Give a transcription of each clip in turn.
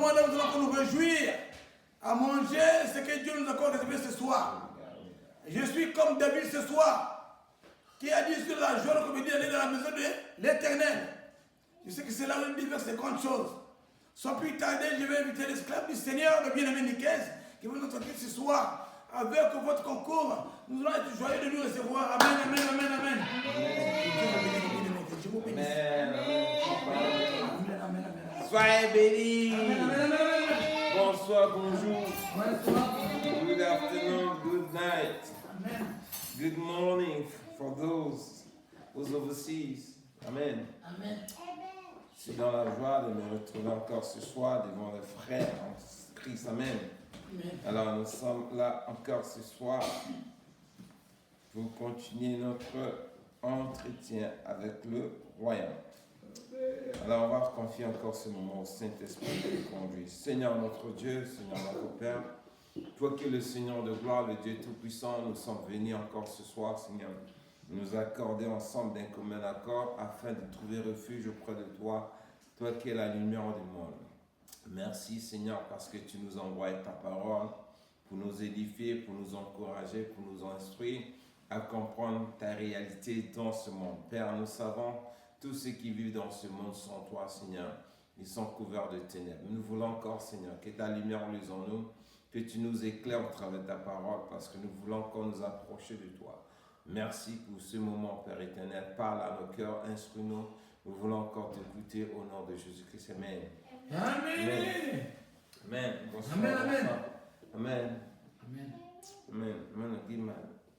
moment là où nous allons nous réjouir à manger ce que Dieu nous accorde réservé ce soir. Je suis comme David ce soir, qui a dit sur la joie comme il dit aller dans la maison de l'Éternel. Je sais que c'est là où il dit vers ces grandes choses. Sans plus tarder, je vais inviter l'esclave du Seigneur, le bien-aimé Nicaise, qui va nous traiter ce soir. Avec votre concours, nous allons être joyeux de nous recevoir. Amen, amen, amen, amen. Je vous bénisse. Amen, amen, amen. Soyez bénis. Amen, amen, amen. Bonsoir, bonjour. Bonsoir. Good afternoon, good night. Amen. Good morning for those who's overseas. Amen. Amen. Je suis dans la joie de me retrouver encore ce soir devant les frères en Christ. Amen. Amen. Alors nous sommes là encore ce soir pour continuer notre entretien avec le royaume. Alors on va confier encore ce moment au Saint-Esprit qui nous conduit. Seigneur notre Dieu, Seigneur notre Père, toi qui es le Seigneur de gloire, le Dieu Tout-Puissant, nous sommes venus encore ce soir, Seigneur, nous accorder ensemble d'un commun accord afin de trouver refuge auprès de toi, toi qui es la lumière du monde. Merci Seigneur parce que tu nous envoies ta parole pour nous édifier, pour nous encourager, pour nous instruire à comprendre ta réalité dans ce monde. Père, nous savons, tous ceux qui vivent dans ce monde sans toi, Seigneur, ils sont couverts de ténèbres. Nous voulons encore, Seigneur, que ta lumière luise en nous, que tu nous éclaires au travers de ta parole parce que nous voulons encore nous approcher de toi. Merci pour ce moment, Père éternel. Parle à nos cœurs, instruis-nous. Nous voulons encore t'écouter au nom de Jésus-Christ. Amen. Amen. Amen. Bonsoir. Amen, amen. Bonsoir. Amen. Amen. Amen. Amen. Give my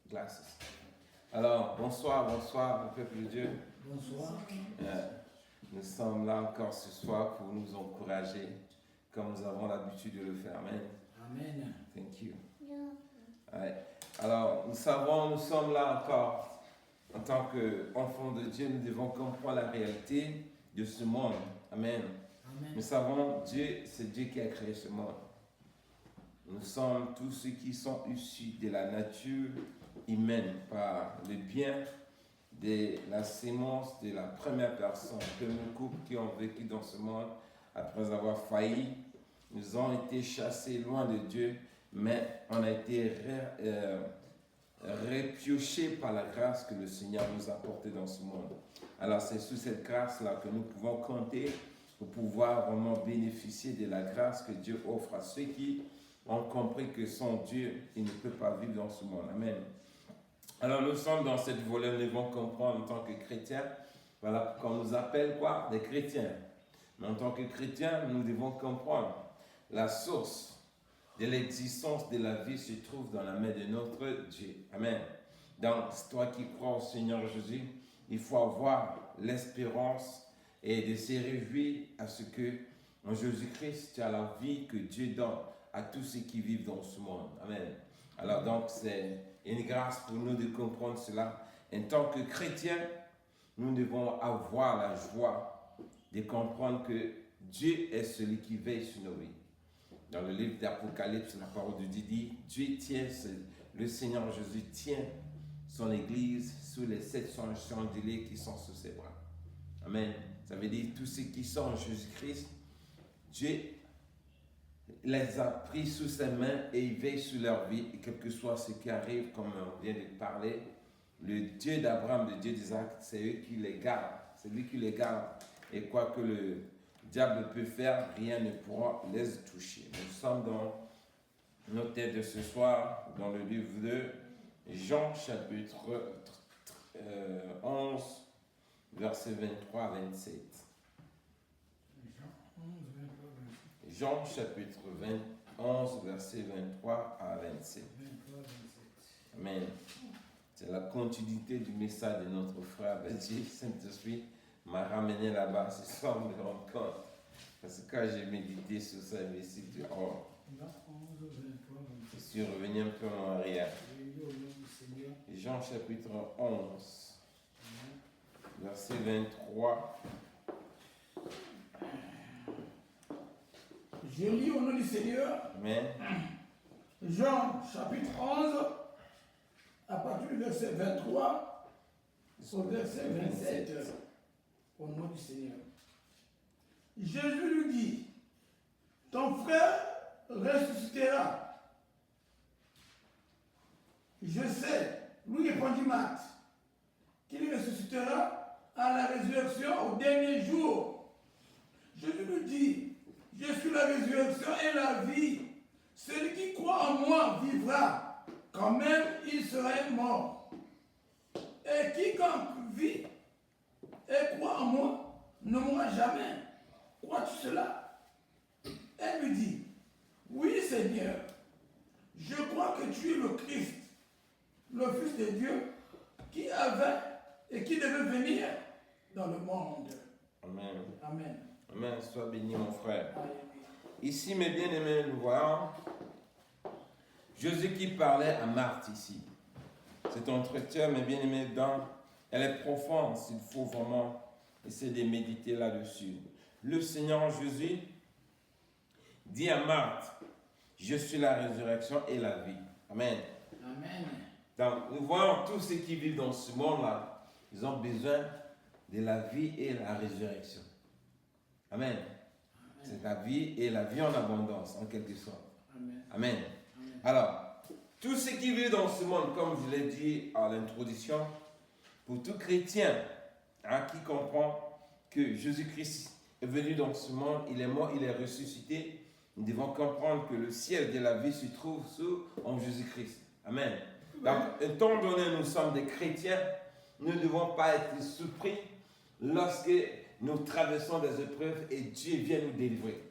glasses. Alors, bonsoir, le peuple de Dieu. Bonsoir. Nous sommes là encore ce soir pour nous encourager, comme nous avons l'habitude de le faire. Amen. Amen. Thank you. Ouais. Alors, nous sommes là encore. En tant qu'enfants de Dieu, nous devons comprendre la réalité de ce monde. Amen. Amen. Nous savons, Dieu, c'est Dieu qui a créé ce monde. Nous sommes tous ceux qui sont issus de la nature humaine par le bien de la sémence de la première personne. Que nos couples qui ont vécu dans ce monde, après avoir failli, nous ont été chassés loin de Dieu, mais on a été repiochés par la grâce que le Seigneur nous a apportée dans ce monde. Alors c'est sous cette grâce-là que nous pouvons compter pour pouvoir vraiment bénéficier de la grâce que Dieu offre à ceux qui ont compris que sans Dieu, ils ne peuvent pas vivre dans ce monde. Amen. Alors nous sommes dans cette volet, nous devons comprendre en tant que chrétiens, voilà, qu'on nous appelle quoi? Des chrétiens. Mais en tant que chrétiens, nous devons comprendre la source de l'existence de la vie se trouve dans la main de notre Dieu. Amen. Donc, toi qui crois au Seigneur Jésus, il faut avoir l'espérance et de se réjouir à ce que, en Jésus-Christ, tu as la vie que Dieu donne à tous ceux qui vivent dans ce monde. Amen. Alors donc, c'est une grâce pour nous de comprendre cela. En tant que chrétiens, nous devons avoir la joie de comprendre que Dieu est celui qui veille sur nos vies. Dans le livre d'Apocalypse, la parole de Dieu dit, Dieu tient, le Seigneur Jésus tient son Église sous les 700 chandeliers qui sont sous ses bras. Amen. Ça veut dire tous ceux qui sont en Jésus-Christ, Dieu les a pris sous ses mains et il veille sur leur vie. Et quel que soit ce qui arrive, comme on vient de parler, le Dieu d'Abraham, le Dieu d'Isaac, c'est eux qui les gardent. C'est lui qui les garde. Et quoi que le diable peut faire, rien ne pourra les toucher. Nous sommes dans nos têtes de ce soir, dans le livre de Jean, chapitre 11, versets 23 à 27. Jean, chapitre 11, versets 23 à 27. Amen. C'est la continuité du message de notre frère Dieu, Saint-Esprit m'a ramené là-bas ce soir, me rendre compte. Parce que quand j'ai médité sur ça, je me suis dit, oh, je suis revenu un peu en arrière. Jean chapitre 11, verset 23. Je lis au nom du Seigneur. Amen. Jean chapitre 11, à partir du verset 23 au verset 27. Au nom du Seigneur. Jésus lui dit, ton frère ressuscitera. Je sais, lui répondit Marthe, qu'il ressuscitera à la résurrection au dernier jour. Jésus lui dit, je suis la résurrection et la vie. Celui qui croit en moi vivra, quand même il serait mort. Et quiconque vit et croit en moi ne mourra jamais. Crois-tu cela? Elle lui dit, oui Seigneur, je crois que tu es le Christ, le Fils de Dieu, qui avait et qui devait venir dans le monde. Amen. Amen. Amen. Sois béni, mon frère. Alléluia. Ici, mes bien-aimés, nous voyons Jésus qui parlait à Marthe ici. Cet entretien, mes bien-aimés, elle est profonde, s'il faut vraiment essayer de méditer là-dessus. Le Seigneur Jésus dit à Marthe, je suis la résurrection et la vie. Amen. Amen. Donc, nous voyons tous ceux qui vivent dans ce monde-là, ils ont besoin de la vie et la résurrection. Amen. C'est la vie et la vie en abondance, en quelque sorte. Amen. Amen. Amen. Alors, tous ceux qui vivent dans ce monde, comme je l'ai dit à l'introduction, pour tout chrétien qui comprend que Jésus-Christ est venu dans ce monde, il est mort, il est ressuscité, nous devons comprendre que le ciel de la vie se trouve en Jésus-Christ. Amen. Donc, étant donné nous sommes des chrétiens, nous ne devons pas être surpris lorsque nous traversons des épreuves et Dieu vient nous délivrer.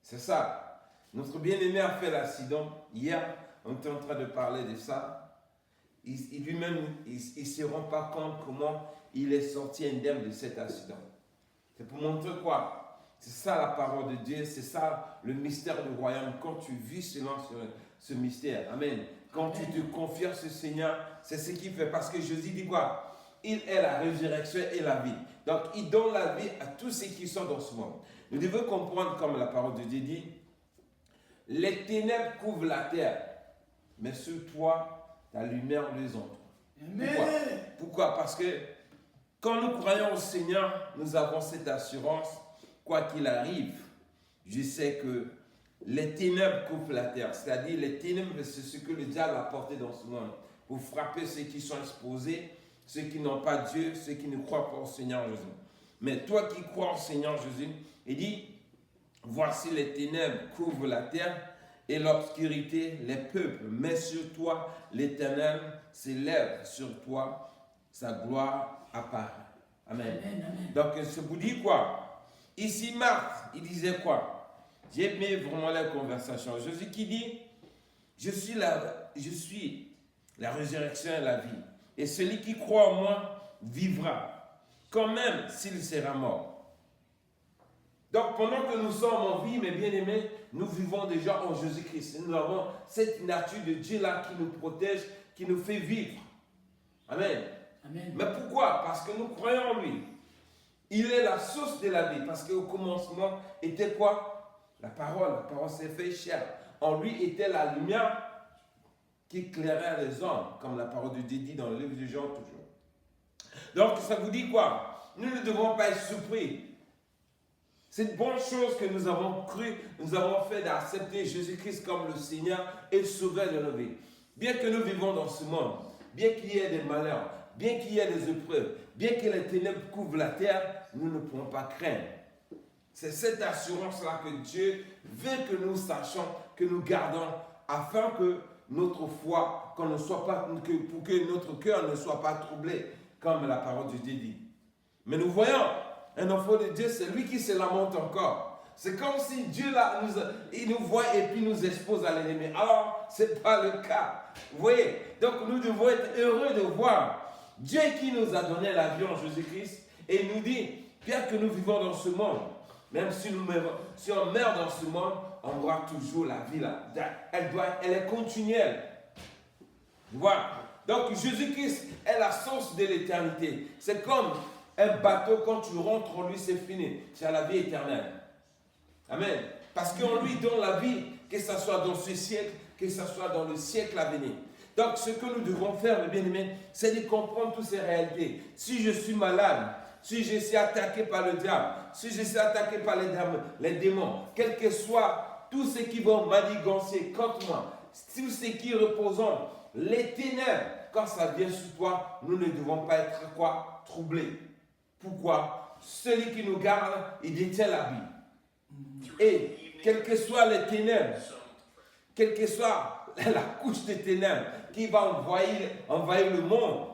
C'est ça. Notre bien-aimé a fait l'accident. Hier, on était en train de parler de ça. Lui-même, il ne se rend pas compte comment il est sorti indemne de cet accident. C'est pour montrer quoi? C'est ça la parole de Dieu, c'est ça le mystère du royaume. Quand tu vis selon ce mystère, amen. Quand tu te confies à ce Seigneur, c'est ce qu'il fait. Parce que Jésus dit quoi? Il est la résurrection et la vie. Donc, il donne la vie à tous ceux qui sont dans ce monde. Nous devons comprendre, comme la parole de Dieu dit, les ténèbres couvrent la terre, mais sur toi, ta lumière les entoure. Pourquoi? Parce que quand nous croyons au Seigneur, nous avons cette assurance, quoi qu'il arrive, je sais que les ténèbres couvrent la terre. C'est-à-dire, les ténèbres, c'est ce que le diable a porté dans ce monde pour frapper ceux qui sont exposés, ceux qui n'ont pas Dieu, ceux qui ne croient pas au Seigneur Jésus. Mais toi qui crois au Seigneur Jésus, il dit, voici les ténèbres couvrent la terre et l'obscurité les peuples. Mais sur toi, l'Éternel s'élève, sur toi, sa gloire apparaît. Amen. Amen, amen. Donc, ça vous dit quoi? Ici, Marthe, il disait quoi? J'ai aimé vraiment la conversation. Jésus qui dit, je suis la résurrection et la vie. Et celui qui croit en moi vivra, quand même s'il sera mort. Donc, pendant que nous sommes en vie, mes bien-aimés, nous vivons déjà en Jésus-Christ. Nous avons cette nature de Dieu-là qui nous protège, qui nous fait vivre. Amen. Amen. Mais pourquoi? Parce que nous croyons en lui. Il est la source de la vie. Parce qu'au commencement était quoi? La parole s'est fait chair. En lui était la lumière qui éclairait les hommes, comme la parole de Dieu dit dans le livre de Jean toujours. Donc, ça vous dit quoi? Nous ne devons pas être surpris. Cette bonne chose que nous avons cru, nous avons fait d'accepter Jésus-Christ comme le Seigneur et le Sauveur de nos vies. Bien que nous vivons dans ce monde, bien qu'il y ait des malheurs, bien qu'il y ait des épreuves, bien que les ténèbres couvrent la terre, nous ne pouvons pas craindre. C'est cette assurance-là que Dieu veut que nous sachions, que nous gardons, afin que notre foi, pour que notre cœur ne soit pas troublé, comme la parole de Dieu dit. Mais nous voyons, un enfant de Dieu, c'est lui qui se lamente encore. C'est comme si Dieu là, il nous voit et puis nous expose à l'ennemi. Alors, ce n'est pas le cas. Vous voyez? Donc, nous devons être heureux de voir Dieu qui nous a donné la vie en Jésus-Christ et il nous dit, bien que nous vivons dans ce monde, même si on meurt dans ce monde, on aura toujours la vie là. Elle est continuelle. Voilà. Donc Jésus-Christ est la source de l'éternité. C'est comme un bateau, quand tu rentres en lui, c'est fini. C'est la vie éternelle. Amen. Parce qu'on lui donne la vie, que ce soit dans ce siècle, que ce soit dans le siècle à venir. Donc ce que nous devons faire, mes bien-aimés, c'est de comprendre toutes ces réalités. Si je suis malade, si je suis attaqué par le diable, si je suis attaqué par les démons, quel que soit tout ce qui vont manigancer contre moi, tout ce qui reposant les ténèbres, quand ça vient sur toi, nous ne devons pas être quoi? Troublés. Pourquoi? Celui qui nous garde, il détient la vie. Et quelles que soient les ténèbres, quelle que soit la couche de ténèbres qui va envahir le monde,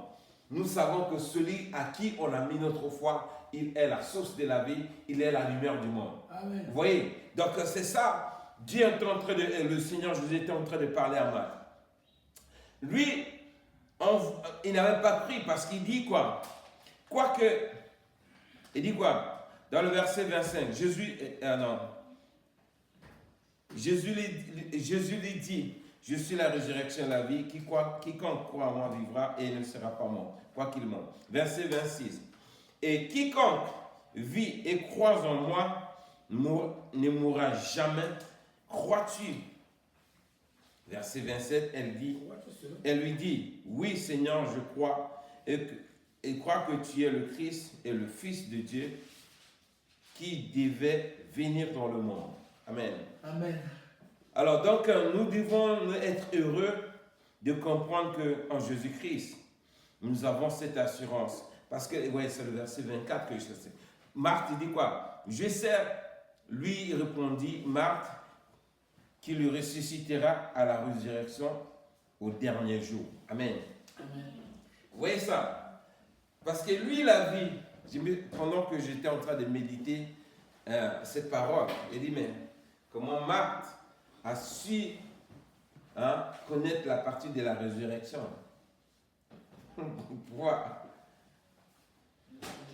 nous savons que celui à qui on a mis notre foi, il est la source de la vie, il est la lumière du monde. Amen. Vous voyez? Donc c'est ça, Dieu est en train le Seigneur Jésus était en train de parler à Marc. Lui, il n'avait pas pris parce qu'il dit quoi? Il dit quoi? Dans le verset 25, Jésus lui dit, je suis la résurrection et la vie, quiconque croit en moi vivra et ne sera pas mort, quoi qu'il meure. Verset 26, et quiconque vit et croit en moi ne mourra jamais. Crois-tu? Verset 27, elle lui dit, oui Seigneur, je crois, et crois que tu es le Christ et le Fils de Dieu qui devait venir dans le monde. Amen. Amen. Alors donc, nous devons être heureux de comprendre qu'en Jésus-Christ, nous avons cette assurance. Parce que, ouais, c'est le verset 24 que je sais. Marthe dit quoi? Je sais, lui répondit, Marthe, qui le ressuscitera à la résurrection au dernier jour. Amen. Amen. Vous voyez ça? Parce que lui, la vie, pendant que j'étais en train de méditer cette parole, il dit, mais comment Marthe a su connaître la partie de la résurrection? Pourquoi?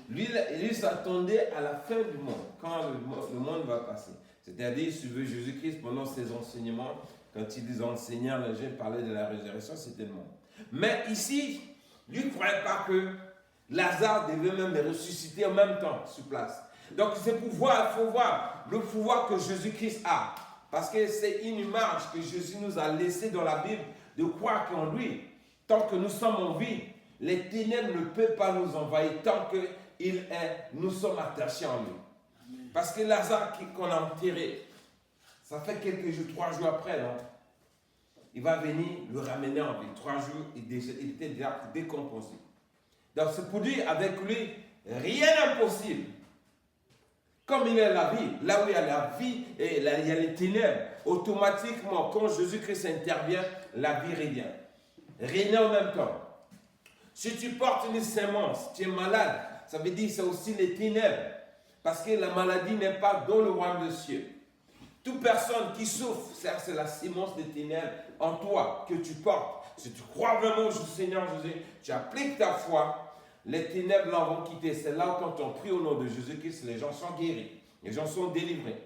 Lui, il s'attendait à la fin du monde, quand le monde va passer. C'est-à-dire, il suivait Jésus-Christ pendant ses enseignements. Quand ils enseignaient, les gens parlaient de la résurrection, c'était le monde. Mais ici, lui ne croyait pas que Lazare devait même ressusciter en même temps sur place. Donc, c'est pour voir, il faut voir le pouvoir que Jésus-Christ a. Parce que c'est une image que Jésus nous a laissée dans la Bible de croire qu'en lui, tant que nous sommes en vie, les ténèbres ne peuvent pas nous envahir tant que nous sommes attachés en lui. Amen. Parce que Lazare qu'on a enterré, ça fait quelques jours, 3 jours après, non? Il va venir le ramener en vie. 3 jours, il était déjà décomposé. Donc c'est pour dire, avec lui, rien n'est impossible. Comme il est la vie, là où il y a la vie et il y a les ténèbres, automatiquement, quand Jésus-Christ intervient, la vie revient. Rien en même temps. Si tu portes une sémence, tu es malade, ça veut dire que c'est aussi les ténèbres. Parce que la maladie n'est pas dans le royaume des cieux. Toute personne qui souffre, c'est la sémence des ténèbres en toi que tu portes. Si tu crois vraiment au Seigneur Jésus, tu appliques ta foi, les ténèbres là vont quitter. C'est là où quand on prie au nom de Jésus-Christ, les gens sont guéris. Les gens sont délivrés.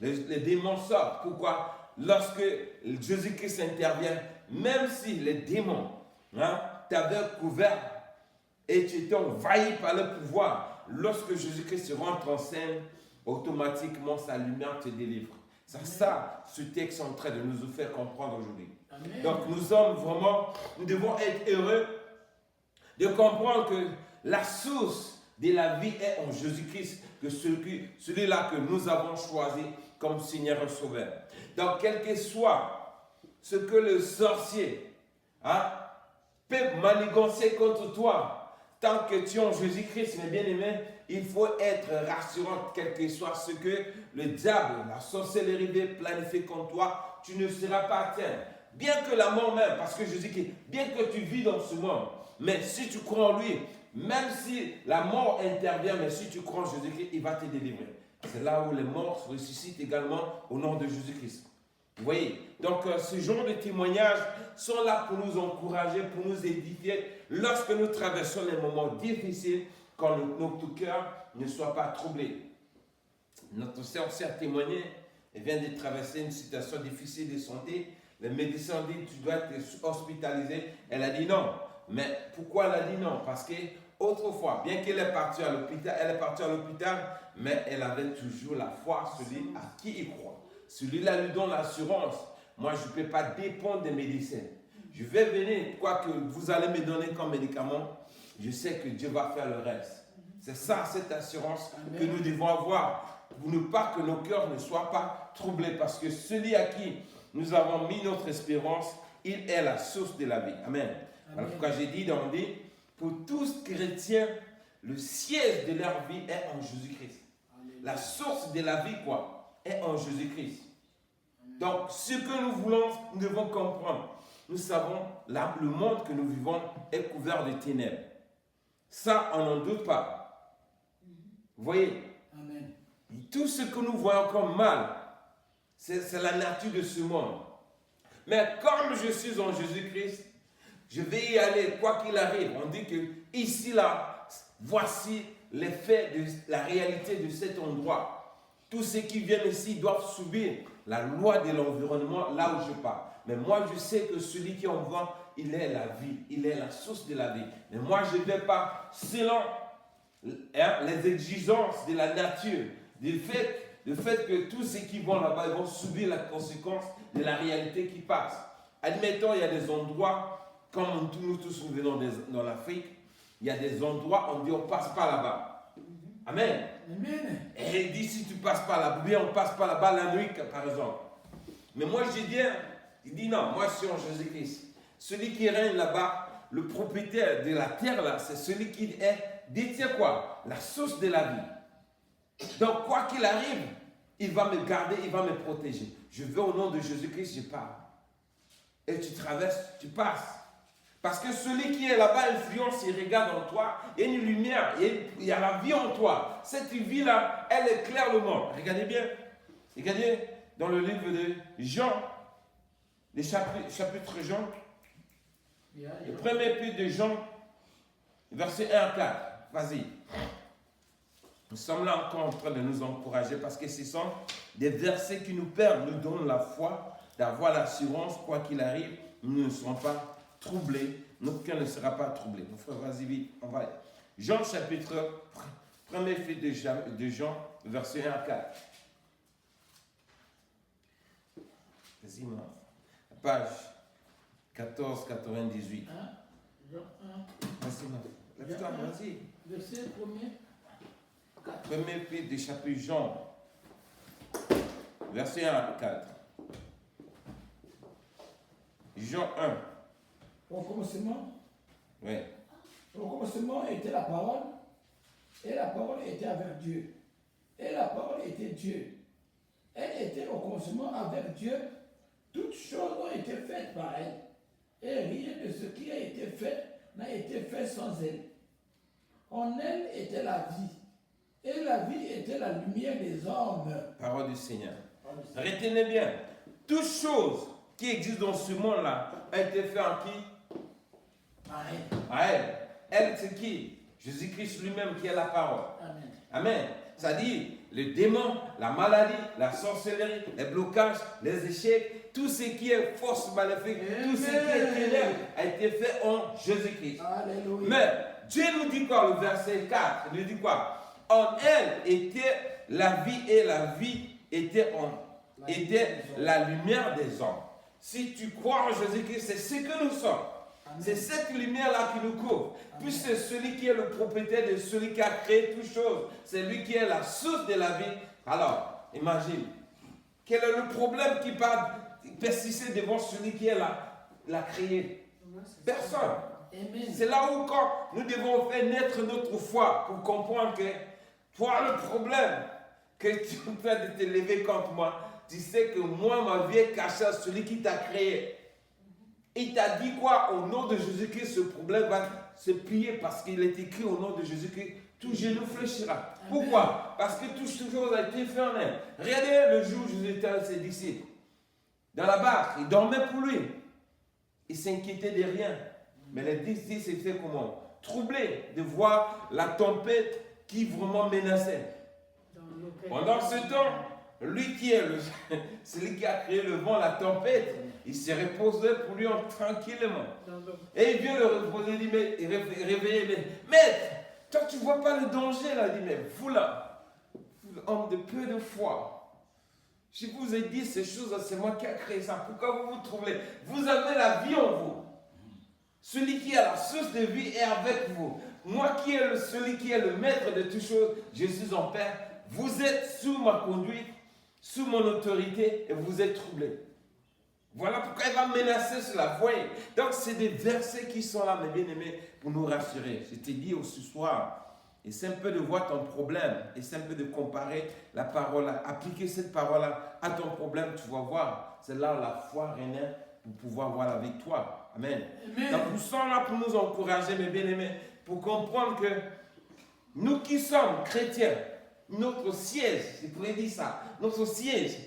Les démons sortent. Pourquoi? Lorsque Jésus-Christ intervient, même si les démons t'avaient couvert et tu étais envahi par le pouvoir, lorsque Jésus-Christ rentre en scène, automatiquement sa lumière te délivre. C'est ça, ce texte est en train de nous faire comprendre aujourd'hui. Donc nous devons être heureux de comprendre que la source de la vie est en Jésus-Christ, que celui-là que nous avons choisi comme Seigneur et Sauveur. Donc quel que soit ce que le sorcier peut manigancer contre toi, tant que tu es en Jésus-Christ, mes bien-aimés, il faut être rassurant, quel que soit ce que le diable, la sorcellerie veut planifier contre toi, tu ne seras pas atteint. Bien que la mort même, parce que Jésus dit, bien que tu vis dans ce monde, mais si tu crois en lui, même si la mort intervient, mais si tu crois en Jésus-Christ, il va te délivrer. C'est là où les morts ressuscitent également au nom de Jésus-Christ. Vous voyez? Donc, ce genre de témoignages sont là pour nous encourager, pour nous édifier lorsque nous traversons les moments difficiles, quand notre cœur ne soit pas troublé. Notre sœur a témoigné, elle vient de traverser une situation difficile de santé. Les médecins ont dit, tu dois être hospitalisé. Elle a dit non. Mais pourquoi elle a dit non? Parce que autrefois, bien qu'elle est partie à l'hôpital, mais elle avait toujours la foi, celui à qui il croit. Celui-là lui donne l'assurance. Moi, je ne peux pas dépendre des médecins. Je vais venir, quoi que vous allez me donner comme médicament, je sais que Dieu va faire le reste. C'est ça, cette assurance Amen. que nous devons avoir. Pour ne pas que nos cœurs ne soient pas troublés. Parce que celui à qui nous avons mis notre espérance, il est la source de la vie. Amen. Alors pourquoi j'ai dit, pour tous chrétiens, le siège de leur vie est en Jésus-Christ. La source de la vie, quoi, est en Jésus-Christ. Donc, ce que nous voulons, nous devons comprendre. Nous savons, là, le monde que nous vivons est couvert de ténèbres. Ça, on n'en doute pas. Vous voyez? Amen. Tout ce que nous voyons comme mal, c'est la nature de ce monde. Mais comme je suis en Jésus-Christ, je vais y aller, quoi qu'il arrive. On dit que ici, là, voici les faits de la réalité de cet endroit. Tous ceux qui viennent ici doivent subir la loi de l'environnement là où je pars. Mais moi, je sais que celui qui envoie, il est la vie, il est la source de la vie. Mais moi, je ne vais pas selon les exigences de la nature, du fait que tous ceux qui vont là-bas, ils vont subir la conséquence de la réalité qui passe. Admettons, il y a des endroits, comme nous tous nous venons dans l'Afrique, il y a des endroits où on dit on ne passe pas là-bas. Amen. Amen. Et il dit si tu ne passes pas là-bas, bien on ne passe pas là-bas la nuit, par exemple. Mais moi, je dis, il dit non, moi je suis en Jésus-Christ. Celui qui règne là-bas, le propriétaire de la terre là, c'est celui qui détient quoi? La source de la vie. Donc quoi qu'il arrive, il va me garder, il va me protéger. Je vais au nom de Jésus-Christ, je pars. Et tu traverses, tu passes. Parce que celui qui est là-bas influence, il regarde en toi, il y a une lumière, il y a la vie en toi. Cette vie-là, elle éclaire le monde. Regardez bien. Regardez dans le livre de Jean, le chapitre Jean, le premier épître de Jean, verset 1 à 4. Vas-y. Nous sommes là encore en train de nous encourager parce que ce sont des versets qui nous permettent, nous donnent la foi, d'avoir l'assurance, quoi qu'il arrive, nous ne serons pas troublés. Notre cœur ne sera pas troublé. Mon frère, vas-y vite, on va. Jean chapitre, premier épître de Jean, verset 1 à 4. Vas-y, moi. Page 1498. Jean 1. Vas-y, moi. Lève-toi, vas-y. Verset 1er. Premier épître de chapitre Jean, verset 1 à 4. Jean 1. Au commencement, Oui. au commencement était la parole, et la parole était avec Dieu. Et la parole était Dieu. Elle était au commencement avec Dieu. Toutes choses ont été faites par elle. Et rien de ce qui a été fait n'a été fait sans elle. En elle était la vie. Et la vie était la lumière des hommes. Parole du Seigneur. Retenez bien, toutes choses qui existent dans ce monde-là ont été faites en qui? Par elle. À elle. Elle, c'est qui? Jésus-Christ lui-même qui est la parole. Amen. Amen. C'est-à-dire, les démons, la maladie, la sorcellerie, les blocages, les échecs, tout ce qui est force maléfique, tout ce qui est ténèbres a été fait en Jésus-Christ. Alléluia. Mais Dieu nous dit quoi, le verset 4? Il nous dit quoi? En elle était la vie et la vie était la lumière des hommes. Si tu crois en Jésus-Christ, c'est ce que nous sommes. C'est cette lumière-là qui nous couvre. Puis c'est celui qui est le propriétaire de celui qui a créé toutes choses. C'est lui qui est la source de la vie. Alors, imagine, quel est le problème qui va persister devant celui qui est l'a créé? Personne. C'est là où quand nous devons faire naître notre foi pour comprendre que toi, le problème que tu fais de te lever contre moi, tu sais que moi, ma vie est cachée à celui qui t'a créé. Il t'a dit quoi? Au nom de Jésus-Christ, ce problème va se plier parce qu'il est écrit au nom de Jésus-Christ, tout genou fléchira. Pourquoi? Parce que toute chose a été faite en elle. Regardez le jour où Jésus était avec ses disciples. Dans la barque, ils dormaient pour lui. Ils s'inquiétaient de rien. Mais les disciples s'étaient comment? Troublés de voir la tempête qui vraiment menaçait. Pendant ce temps, lui qui est celui qui a créé le vent, la tempête, il s'est reposé pour lui tranquillement. Et il vient le reposer, il dit, réveiller, il dit, maître, toi tu ne vois pas le danger là? Il dit, mais vous là, vous homme de peu de foi, je vous ai dit ces choses, c'est moi qui ai créé ça. Pourquoi vous vous troublez? Vous avez la vie en vous. Celui qui a la source de vie est avec vous. moi qui est celui qui est le maître de toutes choses, je suis en paix. Vous êtes sous ma conduite, sous mon autorité et vous êtes troublés. Voilà pourquoi il va menacer cela. Voyez. Donc, c'est des versets qui sont là, mes bien-aimés, pour nous rassurer. Je t'ai dit ce soir, et c'est un peu de voir ton problème, et c'est un peu de comparer la parole, appliquer cette parole-là à ton problème, tu vas voir. C'est là où la foi règne pour pouvoir voir la victoire. Amen. Amen. Donc, nous sommes là pour nous encourager, mes bien-aimés, pour comprendre que nous qui sommes chrétiens, notre siège, je pourrais dire ça, notre siège,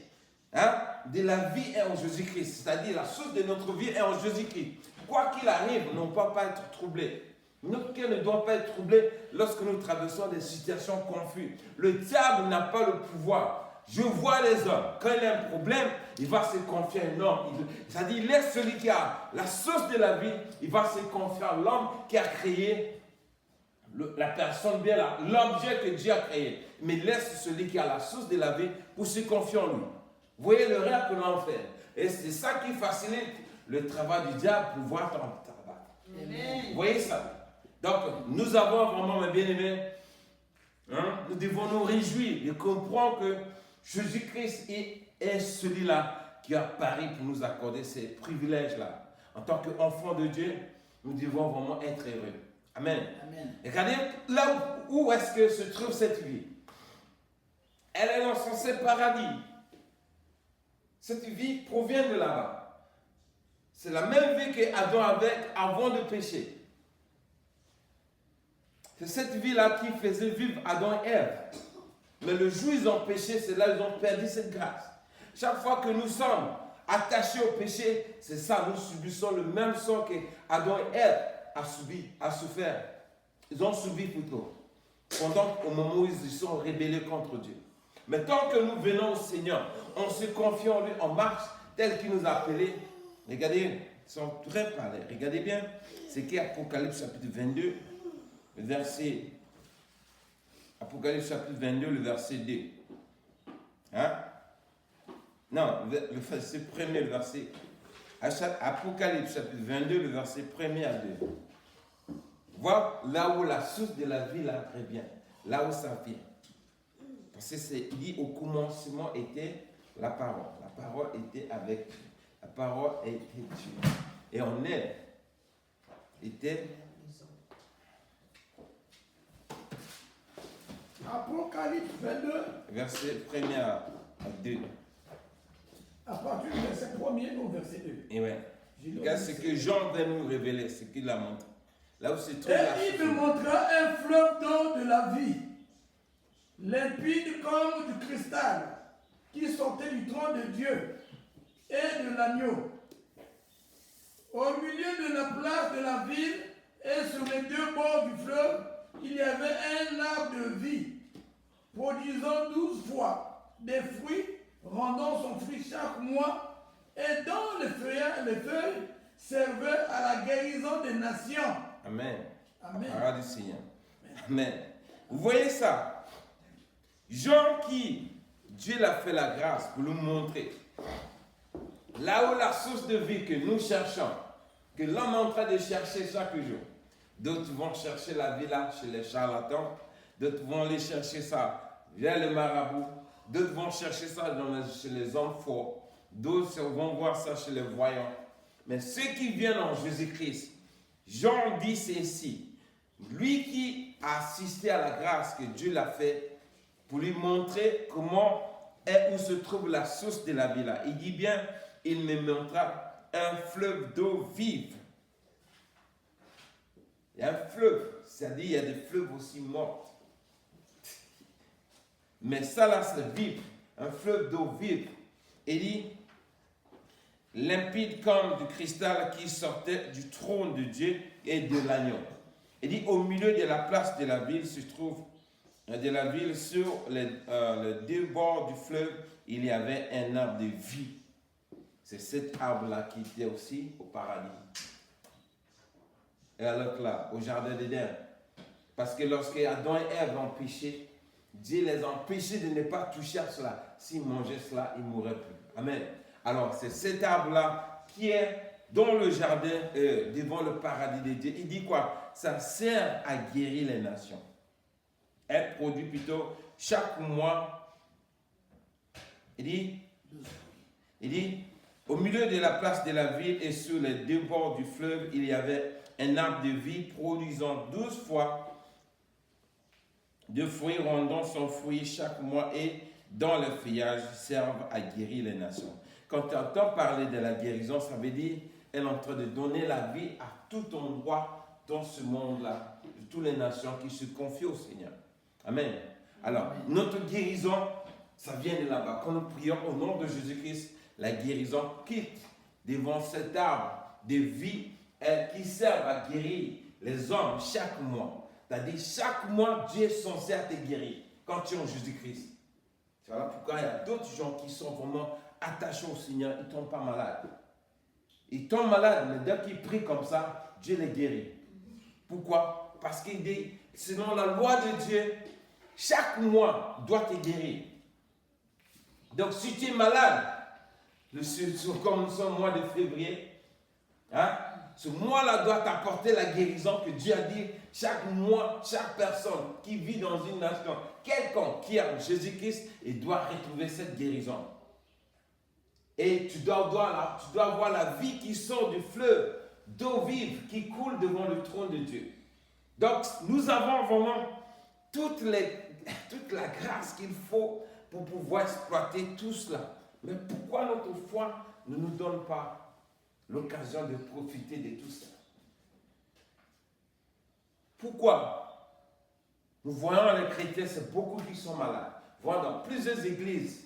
de la vie est en Jésus-Christ, c'est-à-dire la source de notre vie est en Jésus-Christ. Quoi qu'il arrive, on ne peut pas être troublé. Notre cœur ne doit pas être troublé lorsque nous traversons des situations confuses. Le diable n'a pas le pouvoir. Je vois les hommes, quand il a un problème, il va se confier à un homme. C'est-à-dire, il laisse celui qui a la source de la vie, il va se confier à l'homme qui a créé la personne bien là, l'objet que Dieu a créé. Mais laisse celui qui a la source de la vie pour se confier en lui. Vous voyez le rêve que l'on fait. Et c'est ça qui facilite le travail du diable pour voir ton travail. Vous voyez ça? Donc, nous avons vraiment, mes bien-aimés, nous devons nous réjouir et comprendre que Jésus-Christ est celui-là qui a pari pour nous accorder ces privilèges-là. En tant qu'enfants de Dieu, nous devons vraiment être heureux. Amen. Amen. Et regardez là où est-ce que se trouve cette vie. Elle est dans son paradis. Cette vie provient de là-bas. C'est la même vie qu'Adam avait avant de pécher. C'est cette vie-là qui faisait vivre Adam et Ève. Mais le jour où ils ont péché, c'est là qu'ils ont perdu cette grâce. Chaque fois que nous sommes attachés au péché, c'est ça, nous subissons le même sort qu'Adam et Ève a souffert. Ils ont subi plutôt. Pendant au moment où ils sont rébellés contre Dieu. Mais tant que nous venons au Seigneur, on se confie en lui, on marche tel qu'il nous a appelés. Regardez, ils sont très parlés. Regardez bien, c'est qui Apocalypse chapitre 22, le verset. Apocalypse chapitre 22, le verset 2. Non, le verset premier, le verset. Apocalypse chapitre 22, le verset 1er à 2. Voir là où la source de la vie là très bien, là où ça vient. Parce que c'est dit au commencement était la parole. La parole était avec Dieu. La parole était Dieu. Et en elle était. Apocalypse 22. Verset 1er à 2. À partir du verset 1er au verset 2. Et ouais. Regarde ce que Jean va nous révéler, ce qu'il a montré. Là où se trouve et il me montra un fleuve d'eau de la vie, limpide comme du cristal, qui sortait du trône de Dieu et de l'agneau. Au milieu de la place de la ville et sur les deux bords du fleuve, il y avait un arbre de vie, produisant 12 fois des fruits, rendant son fruit chaque mois, et dont les feuilles servaient à la guérison des nations. Amen. Amen. Parole du Seigneur. Amen. Vous voyez ça? Jean qui, Dieu l'a fait la grâce pour nous montrer. Là où la source de vie que nous cherchons, que l'homme est en train de chercher chaque jour. D'autres vont chercher la vie là chez les charlatans. D'autres vont aller chercher ça via le marabout. D'autres vont chercher ça chez les hommes forts. D'autres vont voir ça chez les voyants. Mais ceux qui viennent en Jésus-Christ, Jean dit ceci. Lui qui a assisté à la grâce que Dieu l'a fait pour lui montrer comment et où se trouve la source de la vie là. Il dit bien, il me montra un fleuve d'eau vive. Il y a un fleuve, c'est-à-dire il y a des fleuves aussi morts. Mais ça là c'est vif, un fleuve d'eau vive. Il dit, limpide comme du cristal qui sortait du trône de Dieu et de l'agneau. Il dit, au milieu de la place de la ville se trouve, de la ville sur les deux bords du fleuve, il y avait un arbre de vie. C'est cet arbre-là qui était aussi au paradis. Et alors là, au jardin d'Éden. Parce que lorsque Adam et Ève ont péché, Dieu les a empêchés de ne pas toucher à cela. S'ils mangeaient cela, ils ne mourraient plus. Amen. Alors, c'est cet arbre-là qui est dans le jardin, devant le paradis de Dieu. Il dit quoi? Ça sert à guérir les nations. Elle produit plutôt chaque mois. Il dit, au milieu de la place de la ville et sur les deux bords du fleuve, il y avait un arbre de vie produisant 12 fois de fruits rendant son fruit chaque mois et dans le feuillage servent à guérir les nations. Quand tu entends parler de la guérison, ça veut dire qu'elle est en train de donner la vie à tout endroit dans ce monde-là, de toutes les nations qui se confient au Seigneur. Amen. Alors, notre guérison, ça vient de là-bas. Quand nous prions au nom de Jésus-Christ, la guérison quitte devant cet arbre de vie qui sert à guérir les hommes chaque mois. C'est-à-dire, chaque mois, Dieu est censé te guérir quand tu es en Jésus-Christ. Voilà pourquoi il y a d'autres gens qui sont vraiment attachés au Seigneur, ils ne tombent pas malades. Ils tombent malades, mais dès qu'ils prient comme ça, Dieu les guérit. Pourquoi? Parce qu'il dit, selon la loi de Dieu, chaque mois doit te guérir. Donc, si tu es malade, comme nous sommes au mois de février, ce mois-là doit t'apporter la guérison que Dieu a dit. Chaque mois, chaque personne qui vit dans une nation, quelqu'un qui a Jésus-Christ, il doit retrouver cette guérison. Et tu dois avoir la vie qui sort du fleuve d'eau vive qui coule devant le trône de Dieu. Donc, nous avons vraiment toute la grâce qu'il faut pour pouvoir exploiter tout cela. Mais pourquoi notre foi ne nous donne pas l'occasion de profiter de tout ça? Pourquoi? Nous voyons les chrétiens, c'est beaucoup qui sont malades. Nous voyons dans plusieurs églises,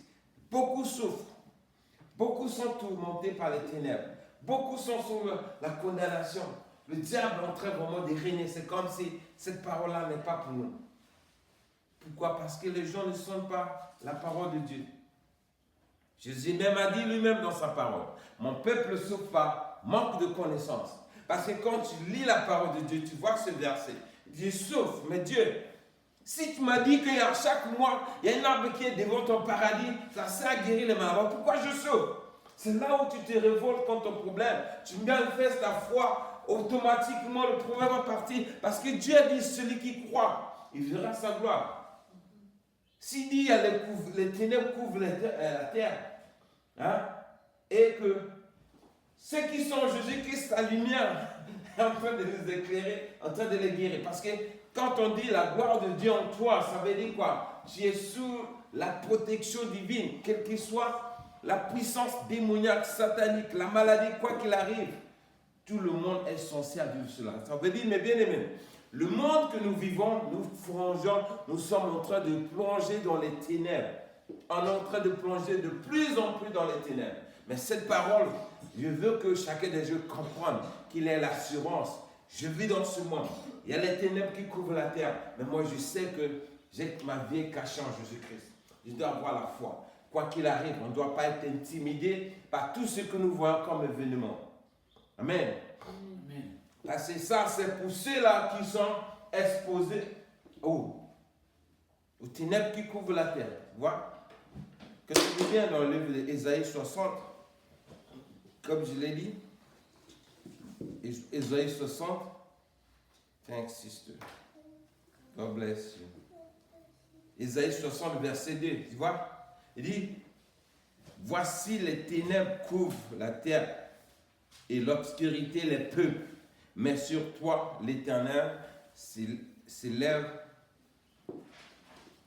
beaucoup souffrent. Beaucoup sont tourmentés par les ténèbres. Beaucoup sont sur la condamnation. Le diable est en train vraiment de régner. C'est comme si cette parole-là n'est pas pour nous. Pourquoi? Parce que les gens ne sentent pas la parole de Dieu. Jésus même a dit lui-même dans sa parole, mon peuple souffre par manque de connaissance. Parce que quand tu lis la parole de Dieu, tu vois ce verset. Dieu souffre, mais Dieu, si tu m'as dit qu'il y a chaque mois, il y a un arbre qui est devant ton paradis, ça sert à guérir les malades. Pourquoi je souffre? C'est là où tu te révoltes contre ton problème. Tu manifestes ta foi, automatiquement le problème va partir. Parce que Dieu a dit, celui qui croit, il verra sa gloire. S'il dit, il y a les ténèbres couvrent la terre, et que ceux qui sont en Jésus-Christ, la lumière est en train de les éclairer, en train de les guérir. Parce que quand on dit la gloire de Dieu en toi, ça veut dire quoi? Tu es sous la protection divine, quelle que soit la puissance démoniaque, satanique, la maladie, quoi qu'il arrive. Tout le monde est censé vivre cela. Ça veut dire, mes bien-aimés, le monde que nous vivons, nous frangeons, nous sommes en train de plonger dans les ténèbres. On est en train de plonger de plus en plus dans les ténèbres. Mais cette parole, je veux que chacun des jeux comprenne qu'il ait l'assurance. Je vis dans ce monde. Il y a les ténèbres qui couvrent la terre. Mais moi, je sais que ma vie est cachée en Jésus-Christ. Je dois avoir la foi. Quoi qu'il arrive, on ne doit pas être intimidé par tout ce que nous voyons comme événement. Amen. Amen. Parce que ça, c'est pour ceux-là qui sont exposés aux ténèbres qui couvrent la terre. Tu vois? Que tu viens dans le livre d'Ésaïe 60, comme je l'ai dit, Ésaïe 60, thanks sister, God bless you. Ésaïe 60, verset 2, tu vois? Il dit, voici les ténèbres couvrent la terre et l'obscurité les peuples, mais sur toi, l'Éternel, s'élève,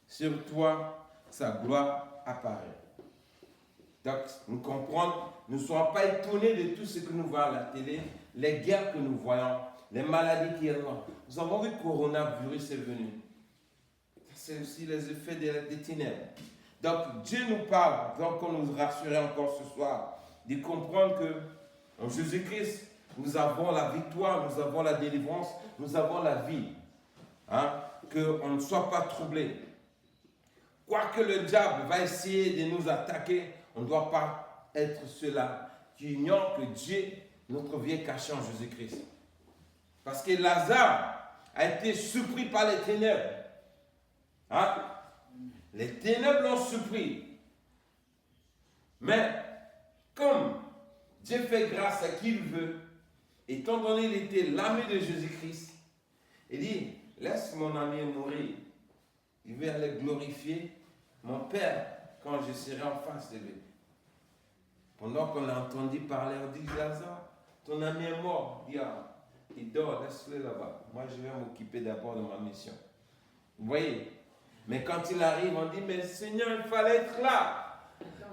sur toi, sa gloire apparaît. Donc, nous comprenons, nous ne soyons pas étonnés de tout ce que nous voyons à la télé, les guerres que nous voyons, les maladies qui sont là. Nous avons vu que le coronavirus est venu. C'est aussi les effets des ténèbres. Donc, Dieu nous parle, donc on nous rassurer encore ce soir, de comprendre que en Jésus-Christ, nous avons la victoire, nous avons la délivrance, nous avons la vie. Qu'on ne soit pas troublé. Quoique le diable va essayer de nous attaquer, on ne doit pas être ceux-là qui ignorent que Dieu, notre vie est cachée en Jésus-Christ. Parce que Lazare a été surpris par les ténèbres. Les ténèbres l'ont surpris. Mais comme Dieu fait grâce à qui il veut. Étant donné qu'il était l'ami de Jésus-Christ, il dit, laisse mon ami mourir. Il veut aller glorifier mon Père quand je serai en face de lui. Pendant qu'on a entendu parler, on dit, Lazare, ton ami est mort. Il dit, ah, il dort, laisse-le là-bas. Moi, je vais m'occuper d'abord de ma mission. Vous voyez? Mais quand il arrive, on dit, mais Seigneur, il fallait être là.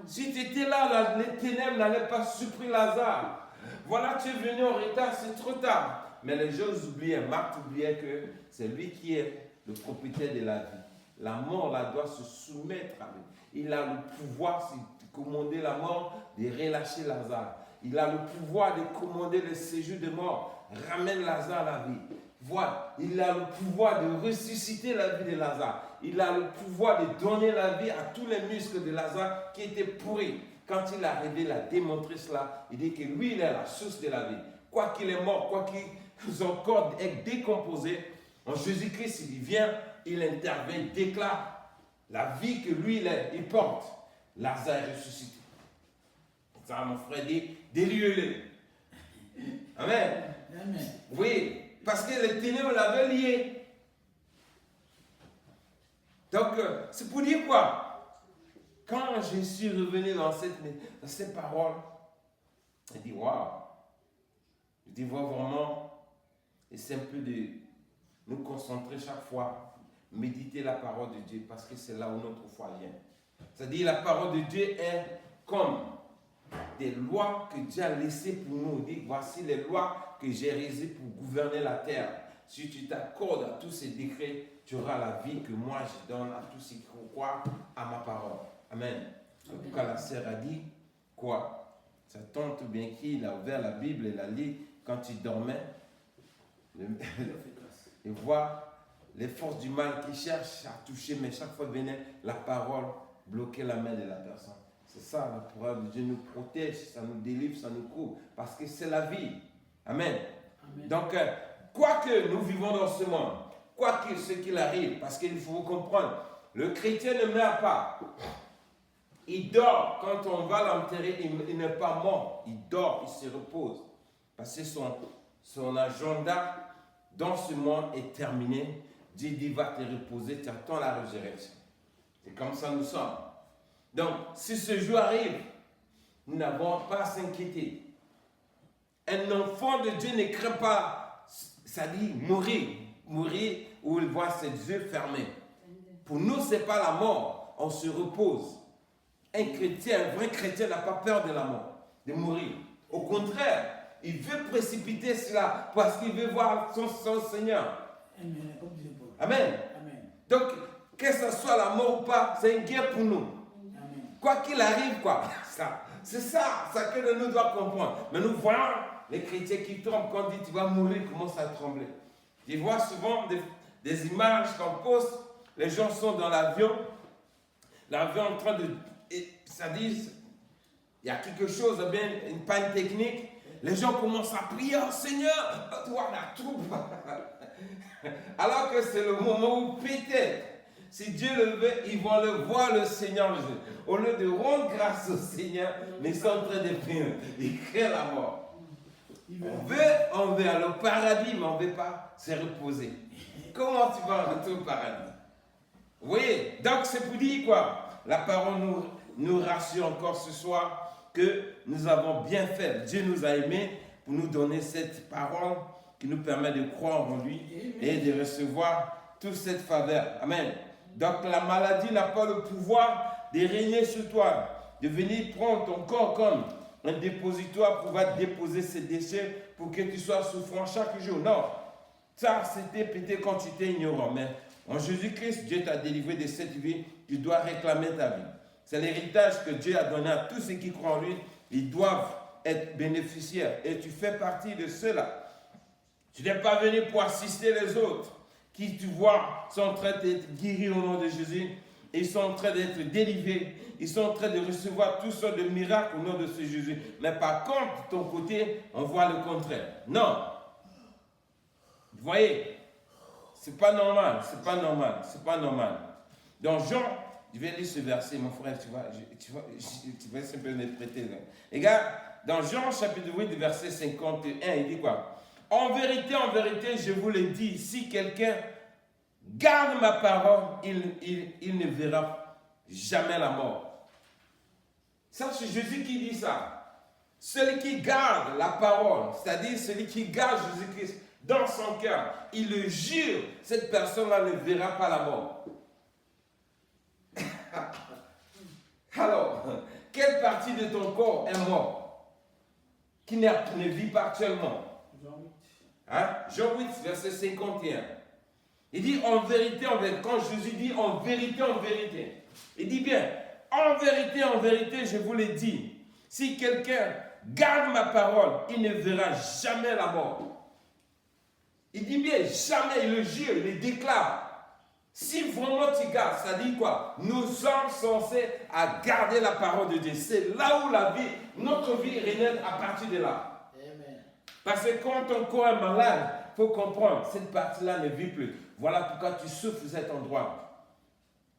Si tu étais là, les ténèbres n'allaient pas surpris Lazare. Voilà, tu es venu en retard, c'est trop tard. Mais les gens oubliaient, Marc oubliait que c'est lui qui est le propriétaire de la vie. La mort, là, doit se soumettre à lui. Il a le pouvoir de commander la mort, de relâcher Lazare. Il a le pouvoir de commander le séjour de mort. Ramène Lazare à la vie. Voilà, il a le pouvoir de ressusciter la vie de Lazare. Il a le pouvoir de donner la vie à tous les muscles de Lazare qui étaient pourris. Quand il est arrivé, il a démontré cela. Il dit que lui, il est la source de la vie. Quoi qu'il est mort, quoi qu'il son corps est décomposé, en Jésus-Christ, il vient, il intervient, il déclare la vie que lui, il porte. Lazare est ressuscité. Ça, mon frère dit, déliez-le. Amen. Amen. Oui, parce que les ténèbres l'avaient lié. Donc, c'est pour dire quoi? Quand je suis revenu dans ces paroles, j'ai dit, waouh! Je dis, vraiment, et c'est un peu de nous concentrer chaque fois, méditer la parole de Dieu, parce que c'est là où notre foi vient. C'est-à-dire, la parole de Dieu est comme des lois que Dieu a laissées pour nous. Il dit, voici les lois que j'ai réalisées pour gouverner la terre. Si tu t'accordes à tous ces décrets, tu auras la vie que moi je donne à tous ceux qui croient à ma parole. Amen. En tout cas, la sœur a dit quoi? Sa tante bien qu'il a ouvert la Bible et la lit quand il dormait. Et voit les forces du mal qui cherchent à toucher, mais chaque fois venait la parole bloquer la main de la personne. C'est ça, la parole de Dieu nous protège, ça nous délivre, ça nous couvre, parce que c'est la vie. Amen. Amen. Donc, quoi que nous vivons dans ce monde, quoi que ce qu'il arrive, parce qu'il faut comprendre, le chrétien ne meurt pas. Il dort. Quand on va l'enterrer, il n'est pas mort. Il dort, il se repose. Parce que son agenda dans ce monde est terminé. Dieu dit, va te reposer, tu attends la résurrection. C'est comme ça nous sommes. Donc, si ce jour arrive, nous n'avons pas à s'inquiéter. Un enfant de Dieu ne craint pas, ça dit mourir. Mourir où il voit ses yeux fermés. Pour nous, ce n'est pas la mort. On se repose. Un chrétien, un vrai chrétien n'a pas peur de la mort, de mourir. Au contraire, il veut précipiter cela parce qu'il veut voir son Seigneur. Amen. Amen. Amen. Donc, que ce soit la mort ou pas, c'est une guerre pour nous. Amen. Quoi qu'il arrive, quoi. C'est ça que nous doit comprendre. Mais nous voyons les chrétiens qui tombent quand on dit tu vas mourir, commencent à trembler. Je vois souvent des images qu'on poste, les gens sont dans l'avion en train de... Ça dit, il y a quelque chose, bien, une panne technique, les gens commencent à prier, oh Seigneur, toi la troupe. Alors que c'est le moment où peut-être, si Dieu le veut, ils vont le voir le Seigneur. Au lieu de rendre grâce au Seigneur, mais ils sont en train de prier. Ils créent la mort. On veut aller au paradis, mais on ne veut pas se reposer. Comment tu vas rentrer au paradis? Vous voyez, donc c'est pour dire quoi? La parole nous rassure encore ce soir que nous avons bien fait. Dieu nous a aimés pour nous donner cette parole qui nous permet de croire en lui et de recevoir toute cette faveur. Amen. Donc la maladie n'a pas le pouvoir de régner sur toi, de venir prendre ton corps comme un dépositoire pour pouvoir déposer ses déchets pour que tu sois souffrant chaque jour. Non, ça c'était peut-être quand tu étais ignorant, mais en Jésus-Christ, Dieu t'a délivré de cette vie, tu dois réclamer ta vie. C'est l'héritage que Dieu a donné à tous ceux qui croient en lui. Ils doivent être bénéficiaires et tu fais partie de ceux-là. Tu n'es pas venu pour assister les autres qui, tu vois, sont en train d'être guéris au nom de Jésus. Ils sont en train d'être délivrés. Ils sont en train de recevoir toutes sortes de miracles au nom de ce Jésus. Mais par contre, de ton côté, on voit le contraire. Non. Vous voyez, c'est pas normal, c'est pas normal, c'est pas normal. Dans Jean je vais lire ce verset, mon frère, tu vas simplement me prêter. Là. Les gars, dans Jean chapitre 8, verset 51, il dit quoi? En vérité, je vous le dis, si quelqu'un garde ma parole, il ne verra jamais la mort. Ça, c'est Jésus qui dit ça. Celui qui garde la parole, c'est-à-dire celui qui garde Jésus-Christ dans son cœur, il le jure, cette personne-là ne verra pas la mort. Alors, quelle partie de ton corps est morte, qui ne vit pas actuellement? Jean 8, verset 51. Il dit en vérité, quand Jésus dit en vérité, il dit bien, en vérité, je vous l'ai dit, si quelqu'un garde ma parole, il ne verra jamais la mort. Il dit bien jamais, il le jure, il le déclare. Si vraiment tu gardes, ça dit quoi? Nous sommes censés à garder la parole de Dieu. C'est là où la vie, notre vie rénelle à partir de là. Amen. Parce que quand ton corps est malade, il faut comprendre, cette partie-là ne vit plus. Voilà pourquoi tu souffres cet endroit.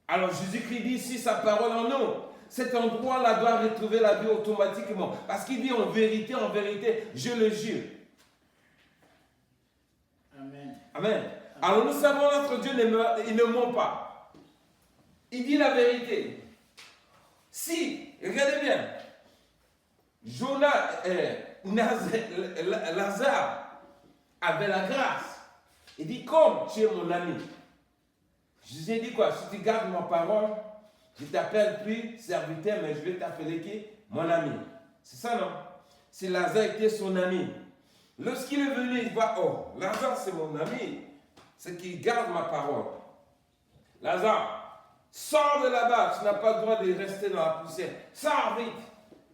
Alors Jésus-Christ dit, si sa parole en nous, cet endroit-là doit retrouver la vie automatiquement. Parce qu'il dit en vérité, je le jure. Amen. Amen. Alors nous savons notre Dieu il ne ment pas. Il dit la vérité. Si, regardez bien, Lazare avait la grâce. Il dit, comme tu es mon ami. Jésus dit quoi? Si tu gardes ma parole, je t'appelle plus serviteur, mais je vais t'appeler qui? Mon ami. C'est ça, non? Si Lazare était son ami. Lorsqu'il est venu, il voit, oh, Lazare c'est mon ami. C'est qu'il garde ma parole. Lazare, sors de là-bas, tu n'as pas le droit de rester dans la poussière. Sors vite.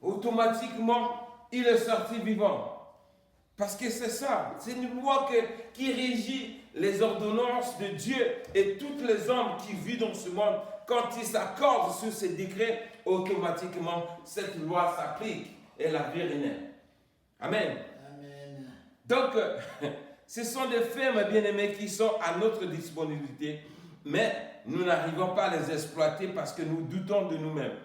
Automatiquement, il est sorti vivant. Parce que c'est ça, c'est une loi qui régit les ordonnances de Dieu et tous les hommes qui vivent dans ce monde. Quand ils s'accordent sur ces décrets, automatiquement, cette loi s'applique et la vie rénelle. Amen. Amen. Donc, ce sont des faits, mes bien-aimés, qui sont à notre disponibilité, mais nous n'arrivons pas à les exploiter parce que nous doutons de nous-mêmes.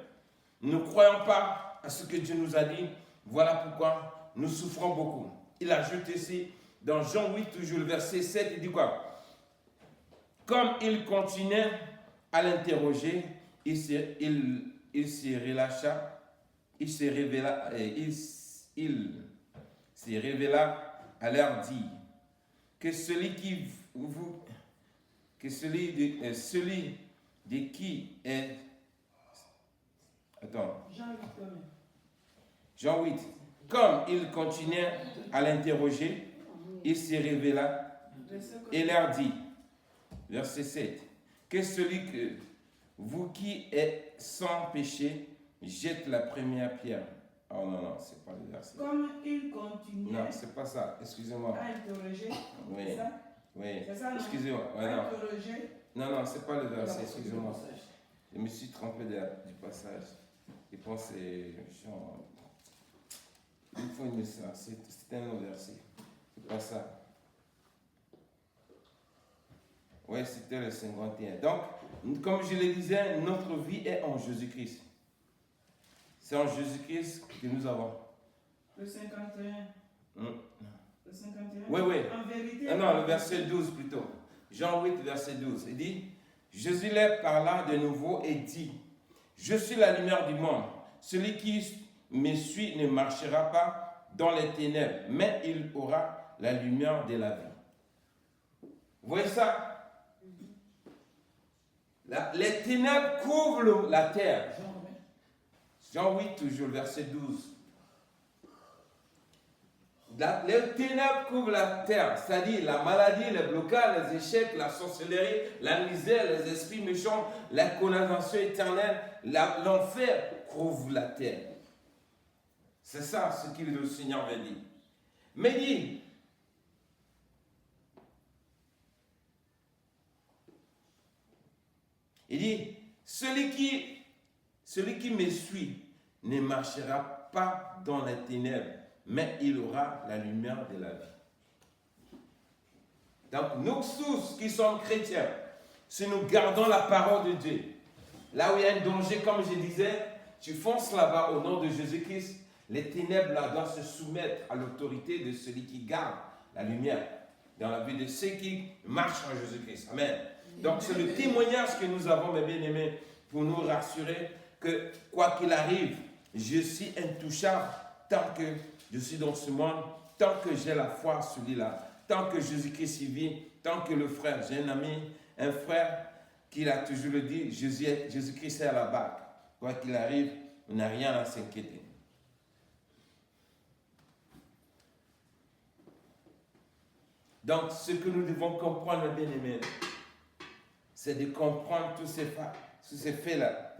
Nous ne croyons pas à ce que Dieu nous a dit. Voilà pourquoi nous souffrons beaucoup. Il ajoute ici, dans Jean 8, toujours le verset 7, il dit quoi? Comme il continuait à l'interroger, il se relâcha, il se révéla à leur dire que celui de qui est... Attends. Jean 8. Comme il continuait à l'interroger, il se révéla et leur dit, verset 7, que celui que vous qui êtes sans péché, jette la première pierre. Oh non, c'est pas le verset. Comme il continuait. Non, c'est pas ça, excusez-moi. À interroger. Oui. C'est ça? Oui. C'est ça, Excusez-moi. Ouais, non. Interroger. Non, c'est pas le verset, excusez-moi. Je me suis trompé du passage. Je pense que c'est Jean. Il faut aimer ça, c'est un autre verset. C'est pas ça. Oui, c'était le 51. Donc, comme je le disais, notre vie est en Jésus-Christ. C'est en Jésus-Christ que nous avons. Le 51. Le 51. Oui. En vérité. Non, le verset 12 plutôt. Jean 8, verset 12. Il dit, Jésus leur parla de nouveau et dit, je suis la lumière du monde. Celui qui me suit ne marchera pas dans les ténèbres, mais il aura la lumière de la vie. Vous voyez ça? Les ténèbres couvrent la terre. Jean 8, toujours, verset 12. Les ténèbres couvrent la terre, c'est-à-dire la maladie, les blocages, les échecs, la sorcellerie, la misère, les esprits méchants, la condamnation éternelle, l'enfer couvre la terre. C'est ça ce que le Seigneur veut dire. Mais dit, il dit, celui qui me suit ne marchera pas dans les ténèbres, mais il aura la lumière de la vie. Donc, nous tous qui sommes chrétiens, si nous gardons la parole de Dieu, Là où il y a un danger, comme je disais, tu fonces là-bas au nom de Jésus-Christ. Les ténèbres là doivent se soumettre à l'autorité de celui qui garde la lumière dans la vie de ceux qui marchent en Jésus-Christ. Amen. Donc c'est le témoignage que nous avons, mes bien-aimés, pour nous rassurer que quoi qu'il arrive, je suis intouchable tant que je suis dans ce monde, tant que j'ai la foi à celui-là, tant que Jésus-Christ y vit, tant que le frère, j'ai un ami, un frère qui a toujours le dit, Jésus-Christ est à la barque. Quoi qu'il arrive, on n'a rien à s'inquiéter. Donc, ce que nous devons comprendre, mes bien-aimés, c'est de comprendre tous ces faits-là.